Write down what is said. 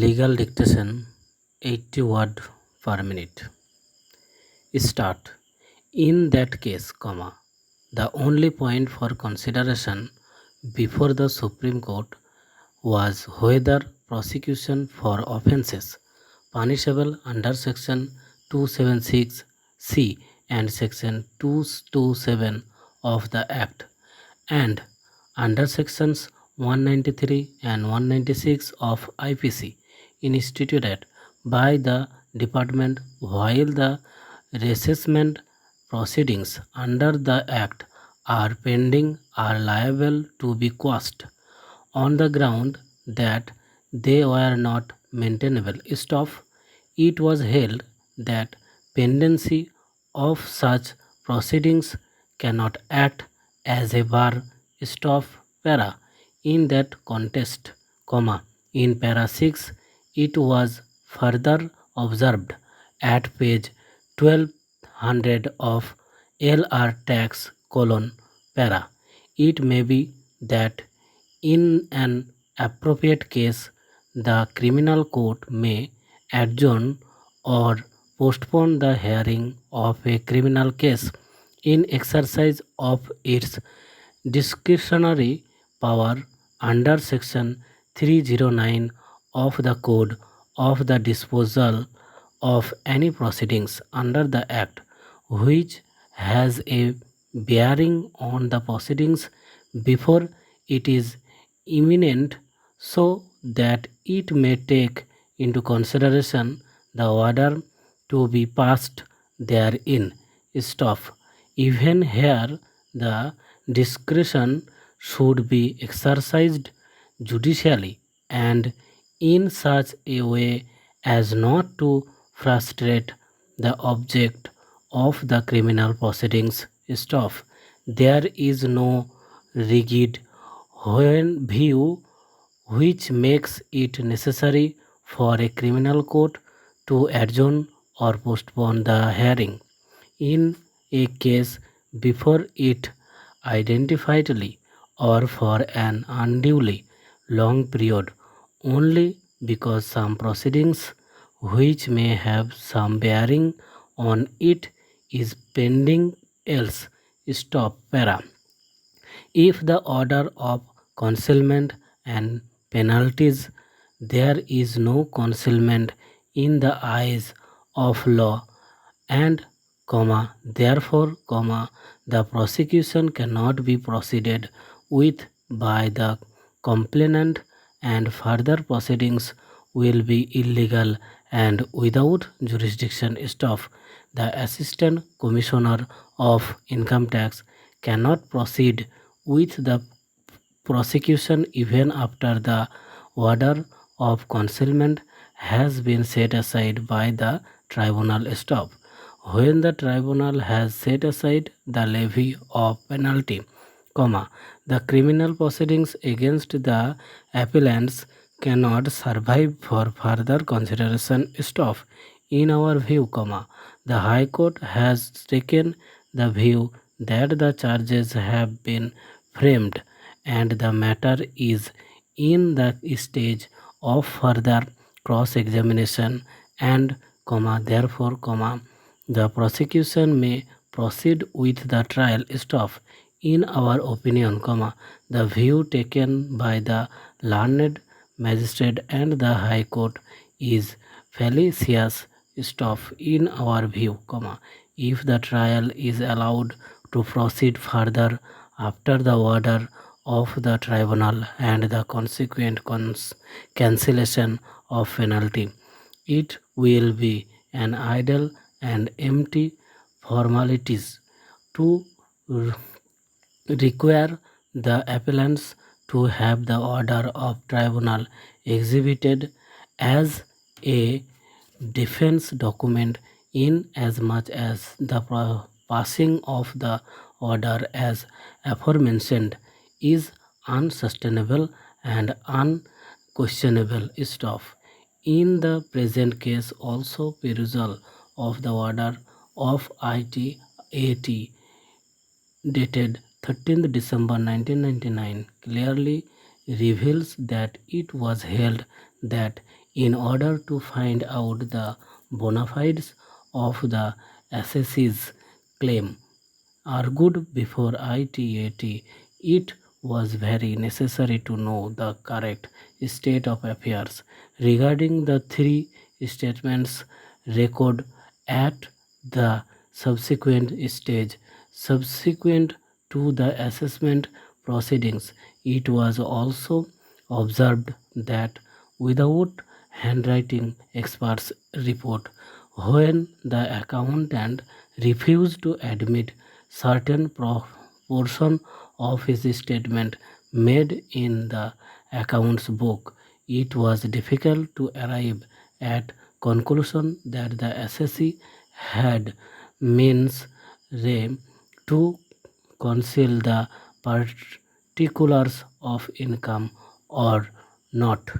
Legal dictation 80 word per minute. Start. In that case, comma, the only point for consideration before the Supreme Court was whether prosecution for offences punishable under Section 276C and Section 227 of the Act and under Sections 193 and 196 of IPC instituted by the Department while the reassessment proceedings under the Act are pending are liable to be quashed on the ground that they were not maintainable. It was held that pendency of such proceedings cannot act as a bar para in that contest, in para 6 it was further observed at page 1200 of LR tax para. It may be that in an appropriate case, the criminal court may adjourn or postpone the hearing of a criminal case in exercise of its discretionary power under Section 309 of the Code of the Disposal of any proceedings under the Act which has a bearing on the proceedings before it is imminent so that it may take into consideration the order to be passed therein. Even here the discretion should be exercised judicially and in such a way as not to frustrate the object of the criminal proceedings. There is no rigid view which makes it necessary for a criminal court to adjourn or postpone the hearing in a case before it identifiedly or for an unduly long period only because some proceedings which may have some bearing on it is pending else. Para. If the order of concealment and penalties, there is no concealment in the eyes of law and, therefore, the prosecution cannot be proceeded with by the complainant and further proceedings will be illegal and without jurisdiction. The Assistant Commissioner of Income Tax cannot proceed with the prosecution even after the order of concealment has been set aside by the tribunal. When the tribunal has set aside the levy of penalty, the criminal proceedings against the appellants cannot survive for further consideration. In our view, the High Court has taken the view that the charges have been framed and the matter is in the stage of further cross-examination and, therefore, the prosecution may proceed with the trial. In our opinion, the view taken by the learned magistrate and the High Court is fallacious. In our view, if the trial is allowed to proceed further after the order of the tribunal and the consequent cancellation of penalty, it will be an idle and empty formalities to require the appellants to have the order of tribunal exhibited as a defense document in as much as the passing of the order as aforementioned is unsustainable and unquestionable. In the present case also perusal of the order of ITAT dated 13th December 1999 clearly reveals that it was held that In order to find out the bona fides of the assessee's claim argued before ITAT, it was very necessary to know the correct state of affairs regarding the three statements record at the subsequent stage. Subsequent to the assessment proceedings, it was also observed that without handwriting expert's report, when the accountant refused to admit certain portion of his statement made in the accounts book, it was difficult to arrive at conclusion that the assessee had means ray to conceal the particulars of income or not.